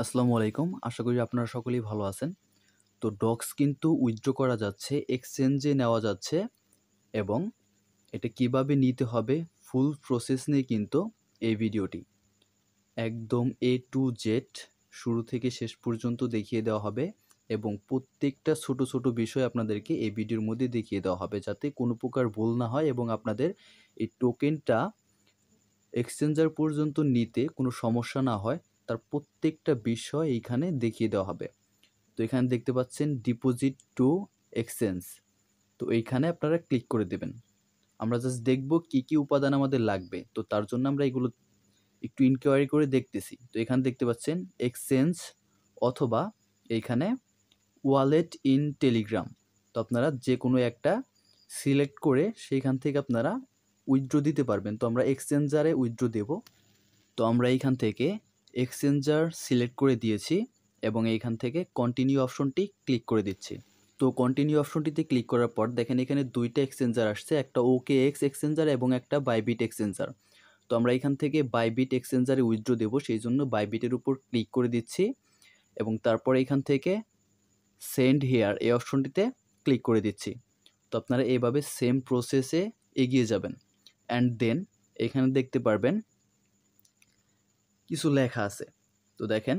আসসালামু আলাইকুম। আশা করি আপনারা সকলেই ভালো আছেন। তো ডক্স কিন্তু উইথড্র করা যাচ্ছে, এক্সচেঞ্জে নেওয়া যাচ্ছে এবং এটা কিভাবে নিতে হবে ফুল প্রসেস নিয়ে কিন্তু এই ভিডিওটি। একদম A to Z শুরু থেকে শেষ পর্যন্ত দেখিয়ে দেওয়া হবে এবং প্রত্যেকটা ছোট, ছোট বিষয় আপনাদেরকে এই ভিডিওর মধ্যে দেখিয়ে দেওয়া হবে যাতে কোনো প্রকার ভুল না হয় এবং আপনাদের এই টোকেনটা এক্সচেঞ্জার পর্যন্ত নিতে কোনো সমস্যা না হয়, তার প্রত্যেকটা বিষয় এইখানে দেখিয়ে দেওয়া হবে। তো এখানে দেখতে পাচ্ছেন ডিপোজিট টু এক্সচেঞ্জ। তো এইখানে আপনারা ক্লিক করে দেবেন। আমরা জাস্ট দেখব কি, কি উপাদান আমাদের লাগবে। তো তার জন্য আমরা এগুলো একটু ইনকোয়ারি করে দেখতেছি। তো এখানে দেখতে পাচ্ছেন এক্সচেঞ্জ অথবা এইখানে ওয়ালেট ইন টেলিগ্রাম। তো আপনারা যেকোনো একটা সিলেক্ট করে সেইখান থেকে আপনারা উইথড্র দিতে পারবেন। তো আমরা এক্সচেঞ্জারে উইথড্র দেব। তো আমরা এইখান থেকে এক্সচেঞ্জার সিলেক্ট করে দিয়েছি এবং এইখান থেকে কন্টিনিউ অপশনটি ক্লিক করে দিচ্ছি। তো কন্টিনিউ অপশনটিতে ক্লিক করার পর দেখেন এখানে দুইটা এক্সচেঞ্জার আসছে, একটা OKX এক্সচেঞ্জার এবং একটা বাইবিট এক্সচেঞ্জার। তো আমরা এখান থেকে বাইবিট এক্সচেঞ্জারে উইথড্র দেব, সেই জন্য বাইবিটের উপর ক্লিক করে দিচ্ছি এবং তারপর এখান থেকে সেন্ড হেয়ার এই অপশনটিতে ক্লিক করে দিচ্ছি। তো আপনারা এইভাবে সেম প্রসেসে এগিয়ে যাবেন অ্যান্ড দেন এখানে দেখতে পারবেন কিছু লেখা আছে। তো দেখেন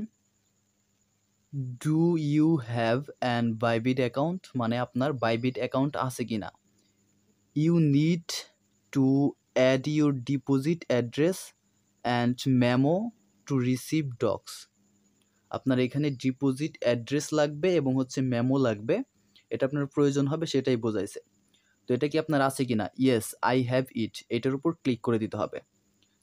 do you have an Bybit account, মানে আপনার বাইবিট অ্যাকাউন্ট আছে কি না। You need to add your deposit address and memo to receive docs. আপনার এখানে ডিপোজিট অ্যাড্রেস লাগবে এবং হচ্ছে মেমো লাগবে, এটা আপনার প্রয়োজন হবে সেটাই বোঝাইছে। তো এটা কি আপনার আছে কি না, ইয়েস আই হ্যাভ ইট, এটার উপর ক্লিক করে দিতে হবে।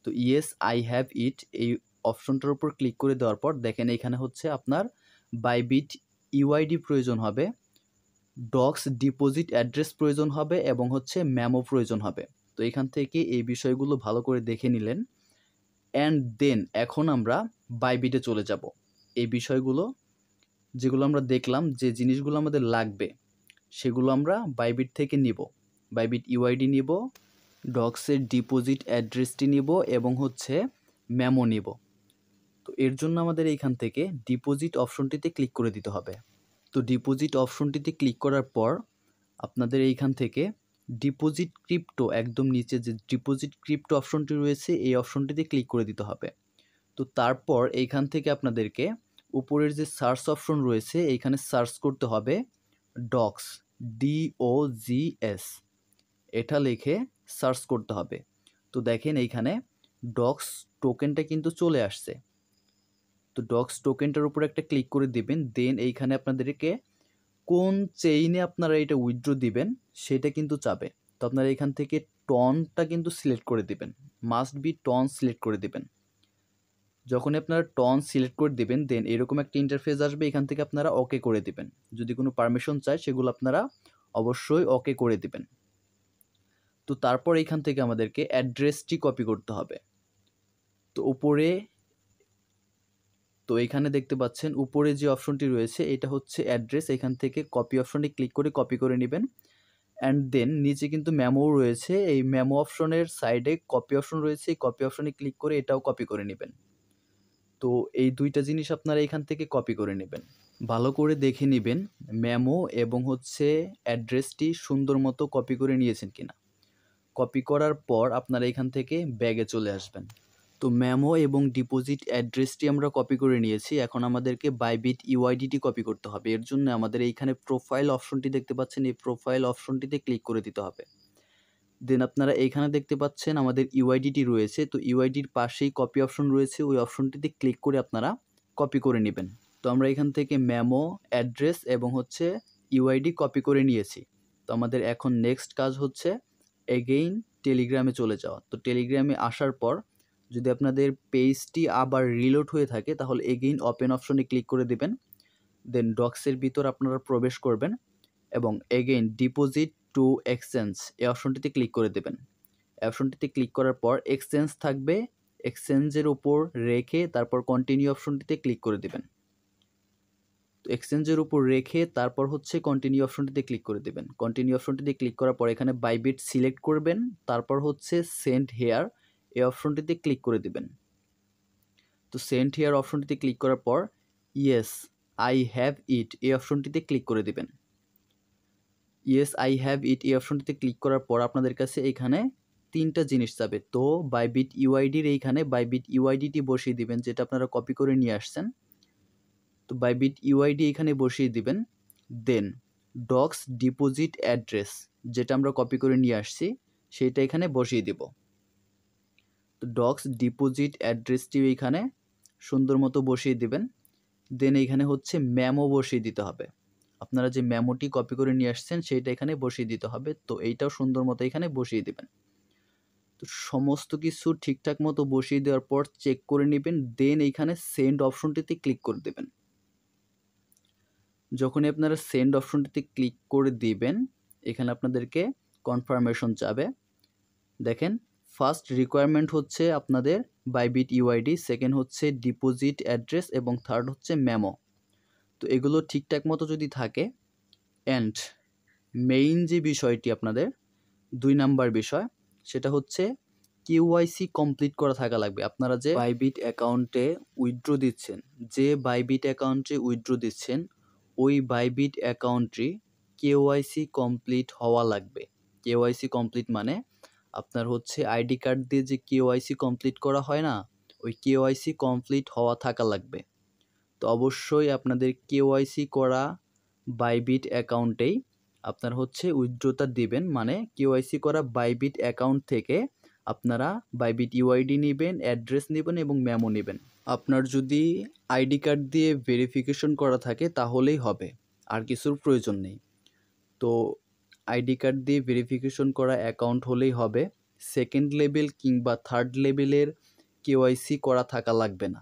তো ইয়েস আই হ্যাভ ইট এই অপশনটার উপর ক্লিক করে দেওয়ার পর দেখেন এখানে হচ্ছে আপনার বাইবিট ইউআইডি প্রয়োজন হবে, ডক্স ডিপোজিট অ্যাড্রেস প্রয়োজন হবে এবং হচ্ছে মেমো প্রয়োজন হবে। তো এখান থেকে এই বিষয়গুলো ভালো করে দেখে নিলেন অ্যান্ড দেন এখন আমরা বাইবিটে চলে যাব। এই বিষয়গুলো যেগুলো আমরা দেখলাম, যে জিনিসগুলো আমাদের লাগবে সেগুলো আমরা বাইবিট থেকে নিব। বাইবিট ইউআইডি নিব, ডক্সের ডিপোজিট অ্যাড্রেসটি নিব এবং হচ্ছে মেমো নিব। তো এর জন্য আমাদের এইখান থেকে ডিপোজিট অপশনটিতে ক্লিক করে দিতে হবে। তো ডিপোজিট অপশনটিতে ক্লিক করার পর আপনাদের এইখান থেকে ডিপোজিট ক্রিপ্টো একদম নিচে যে ডিপোজিট ক্রিপ্টো অপশনটি রয়েছে এই অপশনটিতে ক্লিক করে দিতে হবে। তো তারপর এইখান থেকে আপনাদেরকে উপরের যে সার্চ অপশন রয়েছে এইখানে সার্চ করতে হবে ডক্স, DOGS, এটা লিখে সার্চ করতে হবে। তো দেখেন এইখানে ডক্স টোকেনটা কিন্তু চলে আসছে। তো ডক্স টোকেনটার উপর একটা ক্লিক করে দিবেন, দেন এইখানে আপনাদেরকে কোন চেইনে আপনারা এটা উইথড্র দিবেন সেটা কিন্তু চাবে। তো আপনারা এখান থেকে টনটা কিন্তু সিলেক্ট করে দিবেন, মাস্ট বি টন সিলেক্ট করে দিবেন। যখনই আপনারা টন সিলেক্ট করে দিবেন দেন এরকম একটা ইন্টারফেস আসবে, এখান থেকে আপনারা ওকে করে দিবেন। যদি কোনো পারমিশন চায় সেগুলো আপনারা অবশ্যই ওকে করে দিবেন। তো তারপর এখান থেকে আমাদেরকে অ্যাড্রেসটি কপি করতে হবে। তো উপরে তো এখানে দেখতে পাচ্ছেন উপরে যে অপশনটি রয়েছে এটা হচ্ছে অ্যাড্রেস, এখান থেকে কপি অপশনে ক্লিক করে কপি করে নেবেন অ্যান্ড দেন নিচে কিন্তু মেমো রয়েছে, এই মেমো অপশনের সাইডে কপি অপশন রয়েছে, এই কপি অপশনে ক্লিক করে এটাও কপি করে নেবেন। তো এই দুইটা জিনিস আপনারা এখান থেকে কপি করে নেবেন। ভালো করে দেখে নেবেন মেমো এবং হচ্ছে অ্যাড্রেসটি সুন্দর মতো কপি করে নিয়েছেন কিনা। কপি করার পর আপনারা এখান থেকে ব্যাগে চলে আসবেন। তো মেমো এবং ডিপোজিট অ্যাড্রেসটি আমরা কপি করে নিয়েছি, এখন আমাদেরকে বাইবিট ইউআইডিটি কপি করতে হবে। এর জন্য আমাদের এইখানে প্রোফাইল অপশনটি দেখতে পাচ্ছেন, এই প্রোফাইল অপশনটিতে ক্লিক করে দিতে হবে। দেন আপনারা এইখানে দেখতে পাচ্ছেন আমাদের ইউআইডিটি রয়েছে, তো ইউআইডির পাশেই কপি অপশন রয়েছে, ওই অপশনটিতে ক্লিক করে আপনারা কপি করে নেবেন। তো আমরা এখান থেকে মেমো, অ্যাড্রেস এবং হচ্ছে ইউআইডি কপি করে নিয়েছি। তো আমাদের এখন নেক্সট কাজ হচ্ছে এগেইন টেলিগ্রামে চলে যাওয়া। তো টেলিগ্রামে আসার পর যদি আপনাদের পেজটি আবার রিলোড হয়ে থাকে তাহলে এগেইন ওপেন অপশনে ক্লিক করে দেবেন, দেন ডক্সের ভিতর আপনারা প্রবেশ করবেন এবং এগেইন ডিপোজিট টু এক্সচেঞ্জ এই অপশনটিতে ক্লিক করে দেবেন। অপশনটিতে ক্লিক করার পর এক্সচেঞ্জ থাকবে, এক্সচেঞ্জের উপর রেখে তারপর কন্টিনিউ অপশনটিতে ক্লিক করে দেবেন। তো এক্সচেঞ্জের উপর রেখে তারপর হচ্ছে কন্টিনিউ অপশনটিতে ক্লিক করে দেবেন। কন্টিনিউ অপশনটিতে ক্লিক করার পর এখানে বাইবিট সিলেক্ট করবেন, তারপর হচ্ছে সেন্ড হেয়ার এই অপশনটিতে ক্লিক করে দেবেন। তো সেন্ড হেয়ার অপশনটিতে ক্লিক করার পর ইয়েস আই হ্যাভ ইট এই অপশনটিতে ক্লিক করে দিবেন। ইয়েস আই হ্যাভ ইট এই অপশনটিতে ক্লিক করার পর আপনাদের কাছে এখানে 3টা জিনিস যাবে। তো বাইবিট ইউআইডির এইখানে বাইবিট ইউআইডিটি বসিয়ে দিবেন, যেটা আপনারা কপি করে নিয়ে আসছেন। তো বাইবিট ইউআইডি এখানে বসিয়ে দিবেন। দেন ডক্স ডিপোজিট অ্যাড্রেস, যেটা আমরা কপি করে নিয়ে আসছি, সেইটা এখানে বসিয়ে দিব। তো ডক্স ডিপোজিট অ্যাড্রেসটিও এখানে সুন্দর মতো বসিয়ে দিবেন। দেন এইখানে হচ্ছে মেমো বসিয়ে দিতে হবে। আপনারা যে মেমোটি কপি করে নিয়ে আসছেন সেইটা এখানে বসিয়ে দিতে হবে। তো এইটাও সুন্দর মতো এখানে বসিয়ে দিবেন। তো সমস্ত কিছু ঠিকঠাক মতো বসিয়ে দেওয়ার পর চেক করে নেবেন। দেন এইখানে সেন্ড অপশনটিতে ক্লিক করে দেবেন। যখনই আপনারা সেন্ড অপশনটিতে ক্লিক করে দিবেন, এখানে আপনাদেরকে কনফার্মেশন চাবে। দেখেন, ফার্স্ট রিকোয়ারমেন্ট হচ্ছে আপনাদের বাইবিট ইউআইডি, সেকেন্ড হচ্ছে ডিপোজিট অ্যাড্রেস এবং থার্ড হচ্ছে মেমো। তো এগুলো ঠিকঠাক মতো যদি থাকে, অ্যান্ড মেইন যে বিষয়টি আপনাদের 2 নাম্বার বিষয়, সেটা হচ্ছে কেওয়াইসি কমপ্লিট করা থাকা লাগবে। আপনারা যে বাইবিট অ্যাকাউন্টে উইথড্র দিচ্ছেন, যে বাইবিট অ্যাকাউন্টে উইথড্র দিচ্ছেন, ওই বাইবিট অ্যাকাউন্টটি কেওয়াইসি কমপ্লিট হওয়া লাগবে। কেওয়াইসি কমপ্লিট মানে আপনার হচ্ছে আইডি কার্ড দিয়ে যে কেওয়াইসি কমপ্লিট করা হয় না, ওই কেওয়াইসি কমপ্লিট হওয়া থাকা লাগবে। তো অবশ্যই আপনাদের কেওয়াইসি করা বাইবিট অ্যাকাউন্টেই আপনার হচ্ছে উইথড্রটা দিবেন। মানে কেওয়াইসি করা বাইবিট অ্যাকাউন্ট থেকে আপনারা বাইবিট ইউআইডি নেবেন, অ্যাড্রেস নেবেন এবং মেমো নেবেন। আপনার যদি আইডি কার্ড দিয়ে ভেরিফিকেশন করা থাকে তাহলেই হবে, আর কিছুর প্রয়োজন নেই। তো আইডি কার্ড দিয়ে ভেরিফিকেশন করা অ্যাকাউন্ট হলেই হবে। সেকেন্ড লেভেল কিংবা থার্ড লেভেলের কেওয়াইসি করা থাকা লাগবে না।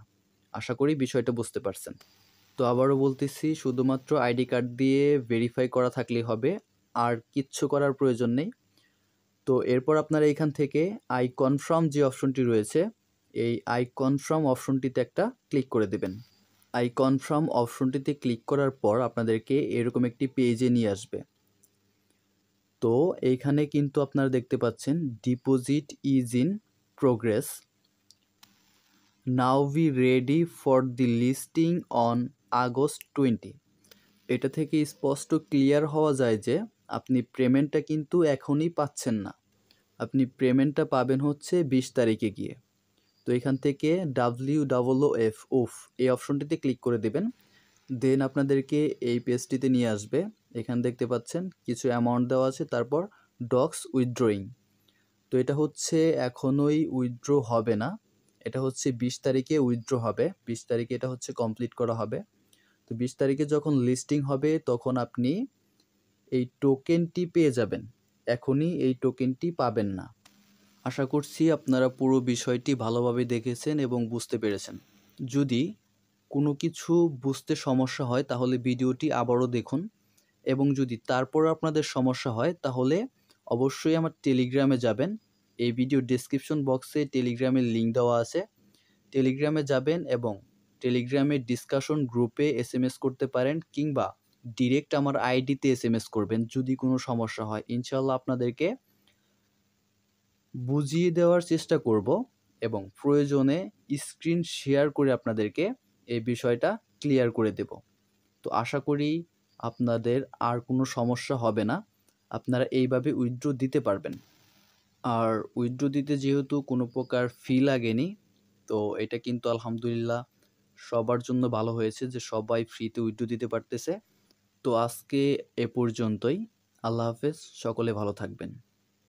আশা করি বিষয়টা বুঝতে পারছেন। তো আবারও বলতেছি, শুধুমাত্র আইডি কার্ড দিয়ে ভেরিফাই করা থাকলেই হবে, আর কিচ্ছু করার প্রয়োজন নেই। তো এরপর আপনারা এখান থেকে আই কনফার্ম যে অপশনটি রয়েছে, এই আই কনফার্ম অপশনটিতে একটা ক্লিক করে দেবেন। আই কনফার্ম অপশনটিতে ক্লিক করার পর আপনাদেরকে এরকম একটি পেজে নিয়ে আসবে। তো এইখানে কিন্তু আপনারা দেখতে পাচ্ছেন deposit is in progress, now we ready for the listing on August 20। এটা থেকে স্পষ্ট ক্লিয়ার হওয়া যায় যে আপনি পেমেন্টটা কিন্তু এখনই পাচ্ছেন না, আপনি পেমেন্টটা পাবেন হচ্ছে 20 তারিখে গিয়ে। তো এখান থেকে WOOF এই অপশনটিতে ক্লিক করে দেবেন। দেন আপনাদেরকে এই পেজটিতে নিয়ে আসবে। এখানে দেখতে পাচ্ছেন কিছু অ্যামাউন্ট দেওয়া আছে, তারপর ডক্স উইথড্রয়িং। তো এটা হচ্ছে এখনোই উইথড্র হবে না, এটা হচ্ছে 20 তারিখে উইথড্র হবে। 20 তারিখে এটা হচ্ছে কমপ্লিট করা হবে। তো 20 তারিখে যখন লিস্টিং হবে তখন আপনি এই টোকেনটি পেয়ে যাবেন, এখনই এই টোকেনটি পাবেন না। আশা করছি আপনারা পুরো বিষয়টি ভালোভাবে দেখেছেন এবং বুঝতে পেরেছেন। যদি কোনো কিছু বুঝতে সমস্যা হয় তাহলে ভিডিওটি আবারও দেখুন, এবং যদি তারপর আপনাদের সমস্যা হয় তাহলে অবশ্যই আমার টেলিগ্রামে যাবেন। এই ভিডিও ডেসক্রিপশন বক্সে টেলিগ্রামের লিঙ্ক দেওয়া আছে, টেলিগ্রামে যাবেন এবং টেলিগ্রামের ডিসকাশন গ্রুপে SMS করতে পারেন, কিংবা ডিরেক্ট আমার আইডিতে SMS করবেন যদি কোনো সমস্যা হয়। ইনশাআল্লাহ আপনাদেরকে বুঝিয়ে দেওয়ার চেষ্টা করব এবং প্রয়োজনে স্ক্রিন শেয়ার করে আপনাদেরকে এই বিষয়টা ক্লিয়ার করে দেব। তো আশা করি আপনাদের আর কোনো সমস্যা হবে না, আপনারা এইভাবে উইথড্র দিতে পারবেন। আর উইথড্র দিতে যেহেতু কোনো প্রকার ফি লাগেনি, তো এটা কিন্তু আলহামদুলিল্লাহ সবার জন্য ভালো হয়েছে যে সবাই ফ্রিতে উইথড্র দিতে পারতেছে। তো আজকে এ পর্যন্তই। আল্লাহ হাফেজ, সকলে ভালো থাকবেন।